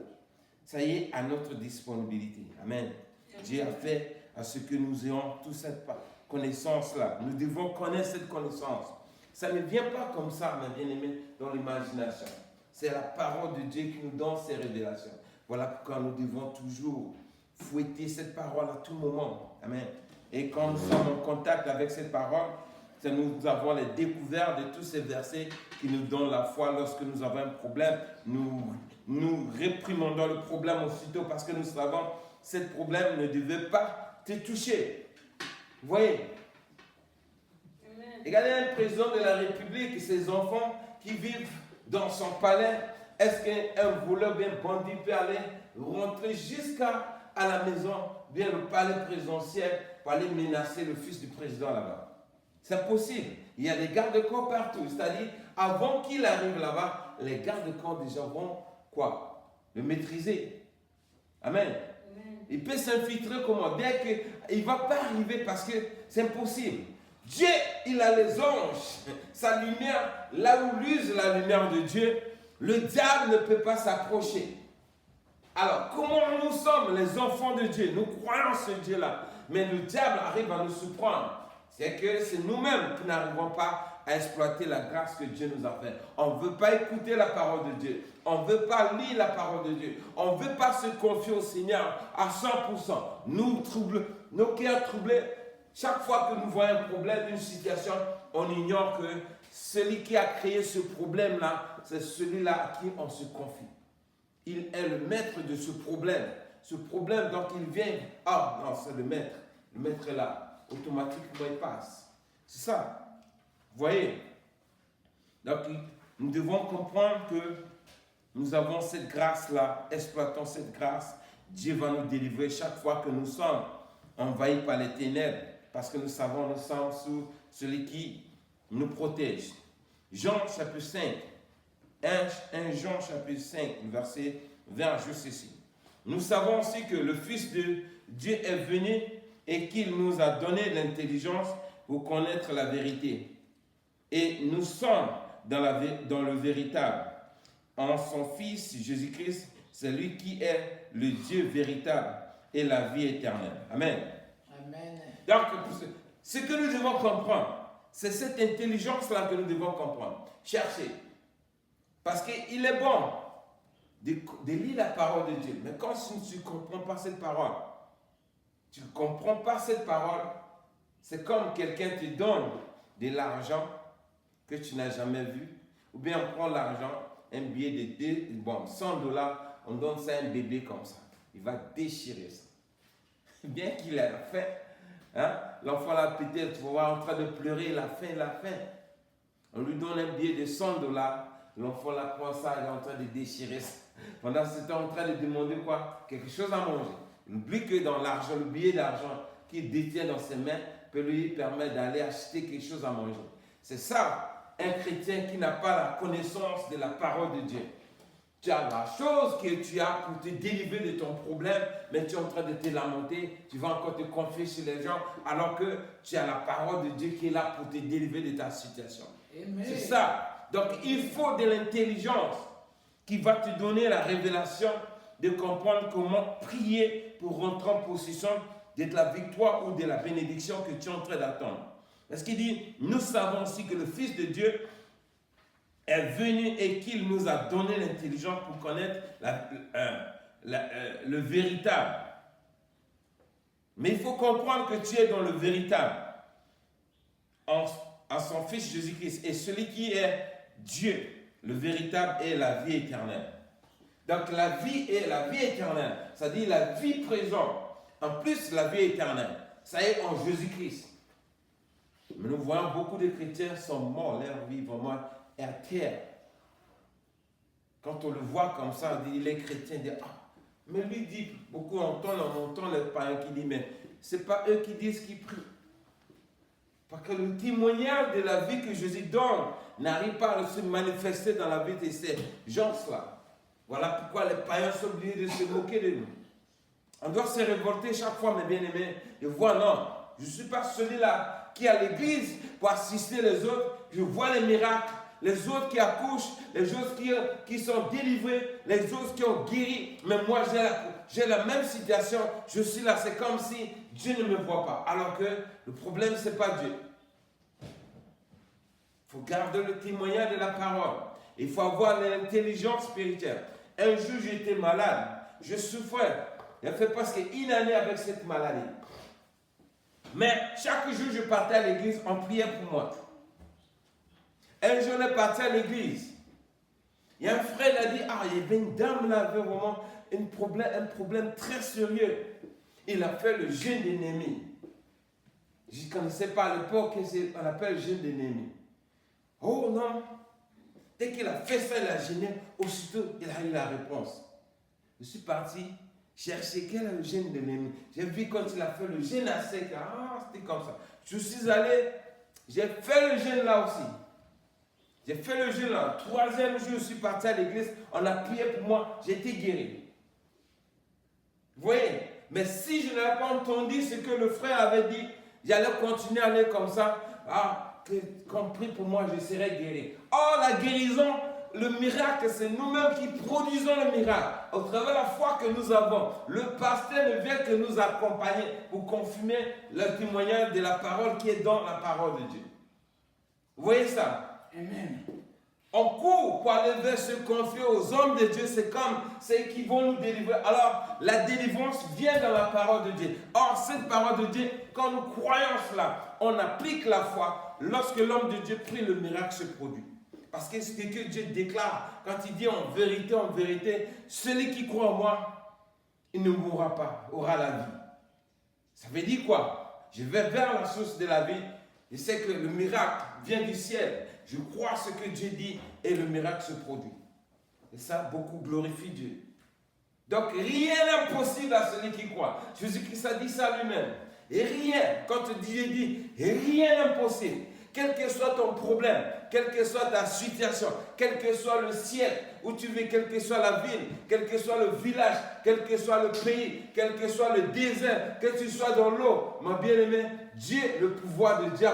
Ça y est, à notre disponibilité. Amen. Dieu a fait à ce que nous ayons toute cette connaissance-là. Nous devons connaître cette connaissance. Ça ne vient pas comme ça, mes bien-aimés, dans l'imagination. C'est la parole de Dieu qui nous donne ces révélations. Voilà pourquoi nous devons toujours fouetter cette parole à tout moment. Amen. Et quand nous sommes en contact avec cette parole, nous avons les découvertes de tous ces versets qui nous donnent la foi lorsque nous avons un problème. Nous réprimandons le problème aussitôt parce que nous savons que ce problème ne devait pas te toucher. Vous voyez? Regardez un président de la République et ses enfants qui vivent dans son palais. Est-ce qu'un voleur, bien bandit peut aller rentrer jusqu'à la maison, bien le palais présidentiel, pour aller menacer le fils du président là-bas? C'est impossible. Il y a des gardes-corps partout. C'est-à-dire, avant qu'il arrive là-bas, les gardes-corps déjà vont quoi? Le maîtriser. Amen. Il peut s'infiltrer comment? Bien qu'il ne va pas arriver parce que c'est impossible. Dieu, il a les anges. Sa lumière, là où l'use la lumière de Dieu, le diable ne peut pas s'approcher. Alors, comment nous sommes les enfants de Dieu? Nous croyons en ce Dieu-là. Mais le diable arrive à nous surprendre. C'est que c'est nous-mêmes qui n'arrivons pas à exploiter la grâce que Dieu nous a faite. On ne veut pas écouter la parole de Dieu. On ne veut pas lire la parole de Dieu. On ne veut pas se confier au Seigneur à 100%. Nos cœurs troublés, chaque fois que nous voyons un problème, une situation, on ignore que celui qui a créé ce problème-là, c'est celui-là à qui on se confie. Il est le maître de ce problème. Ce problème, donc il vient. Ah non, c'est le maître. Le maître est là. Automatiquement, il passe. C'est ça. Vous voyez? Donc, nous devons comprendre que nous avons cette grâce-là. Exploitons cette grâce. Dieu va nous délivrer chaque fois que nous sommes envahis par les ténèbres. Parce que nous savons, nous sommes sous celui qui nous protège. Jean chapitre 5. 1 Jean chapitre 5, verset 20, juste ici. Nous savons aussi que le Fils de Dieu est venu et qu'il nous a donné l'intelligence pour connaître la vérité. Et nous sommes dans le véritable. En son Fils Jésus-Christ, c'est lui qui est le Dieu véritable et la vie éternelle. Amen. Amen. Donc, ce que nous devons comprendre, c'est cette intelligence-là que nous devons comprendre. Chercher. Parce qu'il est bon de lire la parole de Dieu. Mais quand tu ne comprends pas cette parole, tu ne comprends pas cette parole, c'est comme quelqu'un te donne de l'argent que tu n'as jamais vu. Ou bien on prend l'argent, un billet de $100, on donne ça à un bébé comme ça. Il va déchirer ça. Bien qu'il ait faim, hein, l'enfant là peut-être, tu vas voir en train de pleurer, il a faim. On lui donne un billet de $100, l'enfant là prend ça, il est en train de déchirer ça. Pendant ce temps, en train de demander quoi? Quelque chose à manger. Il oublie que dans l'argent, le billet d'argent qu'il détient dans ses mains peut lui permettre d'aller acheter quelque chose à manger. C'est ça, un chrétien qui n'a pas la connaissance de la parole de Dieu. Tu as la chose que tu as pour te délivrer de ton problème, mais tu es en train de te lamenter, tu vas encore te confier chez les gens, alors que tu as la parole de Dieu qui est là pour te délivrer de ta situation. Amen. C'est ça. Donc il faut de l'intelligence qui va te donner la révélation de comprendre comment prier pour rentrer en possession de la victoire ou de la bénédiction que tu es en train d'attendre. Parce qu'il dit, nous savons aussi que le Fils de Dieu est venu et qu'il nous a donné l'intelligence pour connaître le véritable. Mais il faut comprendre que tu es dans le véritable, en son Fils Jésus-Christ. Et celui qui est Dieu, le véritable, est la vie éternelle. Donc la vie est la vie éternelle, c'est-à-dire la vie présente, en plus la vie éternelle. Ça est en Jésus-Christ. Mais nous voyons beaucoup de chrétiens sont morts, leur vie vraiment est à terre. Quand on le voit comme ça, les chrétiens disent, ah, mais lui dit, beaucoup on entend les païens qui disent, mais ce n'est pas eux qui disent qu'ils prient. Parce que le témoignage de la vie que Jésus donne n'arrive pas à se manifester dans la vie de ces gens-là. Voilà pourquoi les païens sont obligés de se moquer de nous. On doit se révolter chaque fois, mes bien-aimés, et voir, non, je ne suis pas celui-là qui est à l'église pour assister les autres. Je vois les miracles, les autres qui accouchent, les autres qui sont délivrés, les autres qui ont guéri. Mais moi, j'ai la même situation. Je suis là, c'est comme si Dieu ne me voit pas. Alors que le problème, ce n'est pas Dieu. Il faut garder le témoignage de la parole. Il faut avoir l'intelligence spirituelle. Un jour, j'étais malade. Je souffrais. J'ai fait presque une année avec cette maladie. Mais chaque jour, je partais à l'église, on priait pour moi. Un jour, on est parti à l'église. Il y a un frère qui a dit, ah, il y avait une dame là, avait vraiment un problème très sérieux. Il a fait le jeûne de Néhémie. Je ne connaissais pas à l'époque qu'on appelle le jeûne de Néhémie. Oh non. Dès qu'il a fait ça, il a jeûné, aussitôt, il a eu la réponse. Je suis parti chercher quel est le jeûne de Néhémie. J'ai vu quand il a fait le jeûne à sec. Ah, c'était comme ça. Je suis allé, j'ai fait le jeûne là aussi. J'ai fait le jeûne là. Troisième jour, je suis parti à l'église. On a prié pour moi. J'ai été guéri. Vous voyez? Mais si je n'avais pas entendu ce que le frère avait dit, j'allais continuer à aller comme ça. Ah, qu'on prie pour moi, je serai guéri. Oh, la guérison, le miracle, c'est nous-mêmes qui produisons le miracle. Au travers de la foi que nous avons, le pasteur ne vient que nous accompagner pour confirmer le témoignage de la parole qui est dans la parole de Dieu. Vous voyez ça? Amen. On court pour aller vers se confier aux hommes de Dieu, c'est comme ceux qui vont nous délivrer. Alors, la délivrance vient dans la parole de Dieu. Or, cette parole de Dieu, quand nous croyons cela, on applique la foi. Lorsque l'homme de Dieu prie, le miracle se produit. Parce que c'est ce que Dieu déclare quand il dit en vérité, celui qui croit en moi, il ne mourra pas, aura la vie. Ça veut dire quoi? Je vais vers la source de la vie. Je sais que le miracle vient du ciel. Je crois ce que Dieu dit et le miracle se produit. Et ça, beaucoup glorifient Dieu. Donc, rien n'est impossible à celui qui croit. Jésus-Christ a dit ça lui-même. Et rien, quand Dieu dit, rien n'est impossible. Quel que soit ton problème, quelle que soit ta situation, quel que soit le siècle où tu vis, quelle que soit la ville, quel que soit le village, quel que soit le pays, quel que soit le désert, que tu sois dans l'eau, mon bien-aimé, Dieu, le pouvoir de Dieu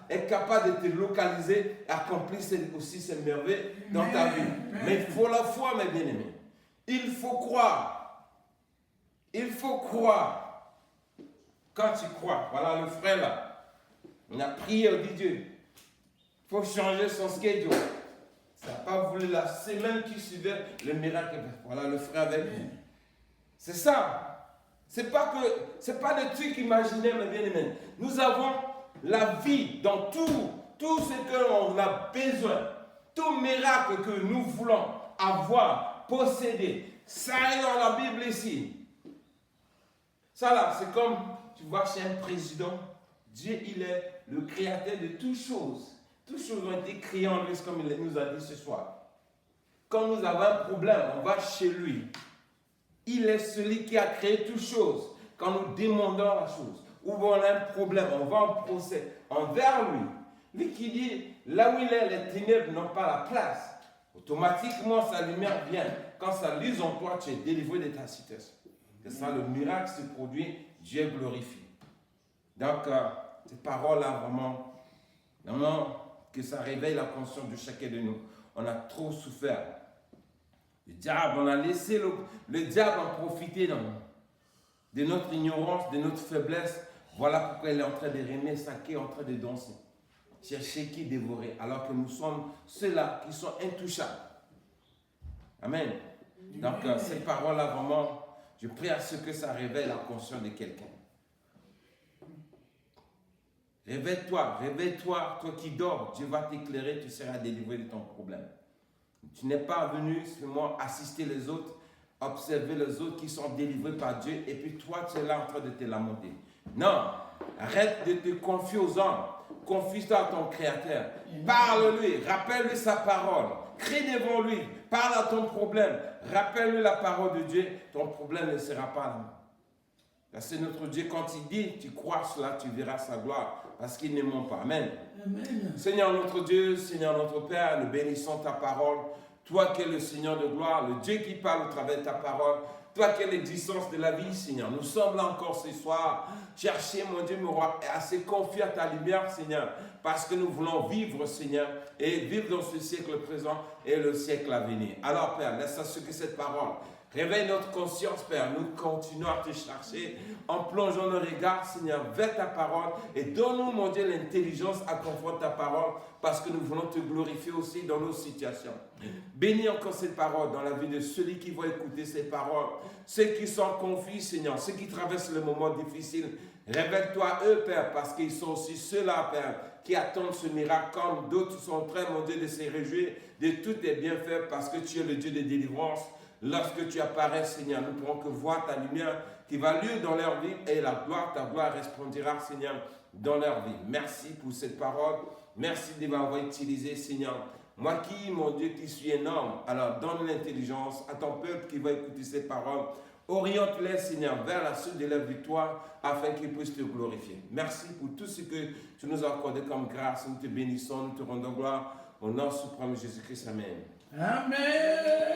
est capable de te localiser, accomplir aussi ces merveilles dans ta vie. Mais il faut la foi, mes bien-aimés. Il faut croire. Il faut croire. Quand tu crois, voilà le frère là. On a prié, on dit Dieu. Il faut changer son schedule. Ça n'a pas voulu la semaine qui suivait le miracle. Voilà le frère avec lui. C'est ça. C'est pas des trucs imaginés, mes bien-aimés. Nous avons la vie dans tout ce que l'on a besoin. Tout miracle que nous voulons avoir, posséder. Ça est dans la Bible ici. Ça là, c'est comme, tu vois, chez un président, Dieu, il est le créateur de toutes choses. Toutes choses ont été créées en lui, comme il nous a dit ce soir. Quand nous avons un problème, on va chez lui. Il est celui qui a créé toutes choses. Quand nous demandons la chose, ou on a un problème, on va en procès envers lui. Lui qui dit, là où il est, les ténèbres n'ont pas la place. Automatiquement, sa lumière vient. Quand ça lise en toi, tu es délivré de ta situation. C'est ça, le miracle se produit, Dieu glorifie. Donc, ces paroles-là, vraiment, que ça réveille la conscience de chacun de nous. On a trop souffert. Le diable, on a laissé le diable en profiter de notre ignorance, de notre faiblesse. Voilà pourquoi il est en train de régner, saquer, en train de danser. Chercher qui dévorer, alors que nous sommes ceux-là qui sont intouchables. Amen. Donc, ces paroles-là, vraiment, je prie à ce que ça réveille la conscience de quelqu'un. Réveille-toi, toi qui dors, Dieu va t'éclairer, tu seras délivré de ton problème. Tu n'es pas venu seulement assister les autres, observer les autres qui sont délivrés par Dieu et puis toi, tu es là en train de te lamenter. Non, arrête de te confier aux hommes. Confie-toi à ton Créateur. Parle-lui, rappelle-lui sa parole. Crie devant lui, parle à ton problème. Rappelle-lui la parole de Dieu. Ton problème ne sera pas là. C'est notre Dieu, quand il dit, tu crois cela, tu verras sa gloire. Parce qu'il ne ment pas. Amen. Amen. Seigneur notre Dieu, Seigneur notre Père, nous bénissons ta parole. Toi qui es le Seigneur de gloire, le Dieu qui parle au travers de ta parole. Toi qui es l'existence de la vie, Seigneur. Nous sommes là encore ce soir. Chercher, mon Dieu, mon roi, et assez confier à ta lumière, Seigneur. Parce que nous voulons vivre, Seigneur, et vivre dans ce siècle présent et le siècle à venir. Alors, Père, laisse à ce que cette parole réveille notre conscience, Père. Nous continuons à te chercher en plongeant nos regards, Seigneur, vers ta parole. Et donne-nous, mon Dieu, l'intelligence à comprendre ta parole parce que nous voulons te glorifier aussi dans nos situations. Bénis encore cette parole dans la vie de celui qui va écouter ces paroles. Ceux qui sont confus, Seigneur, ceux qui traversent le moment difficile. Révèle-toi eux, Père, parce qu'ils sont aussi ceux-là, Père, qui attendent ce miracle, comme d'autres sont en train, mon Dieu, de se réjouir de tous tes bienfaits parce que tu es le Dieu de délivrance. Lorsque tu apparais, Seigneur, nous pourrons que voir ta lumière qui va luire dans leur vie et ta gloire resplendira, Seigneur, dans leur vie. Merci pour cette parole. Merci de m'avoir utilisé, Seigneur. Moi qui, mon Dieu, qui suis énorme, alors donne l'intelligence à ton peuple qui va écouter ces paroles. Oriente-les, Seigneur, vers la suite de la victoire afin qu'ils puissent te glorifier. Merci pour tout ce que tu nous as accordé comme grâce. Nous te bénissons, nous te rendons gloire. Au nom suprême de Jésus-Christ. Amen. Amen.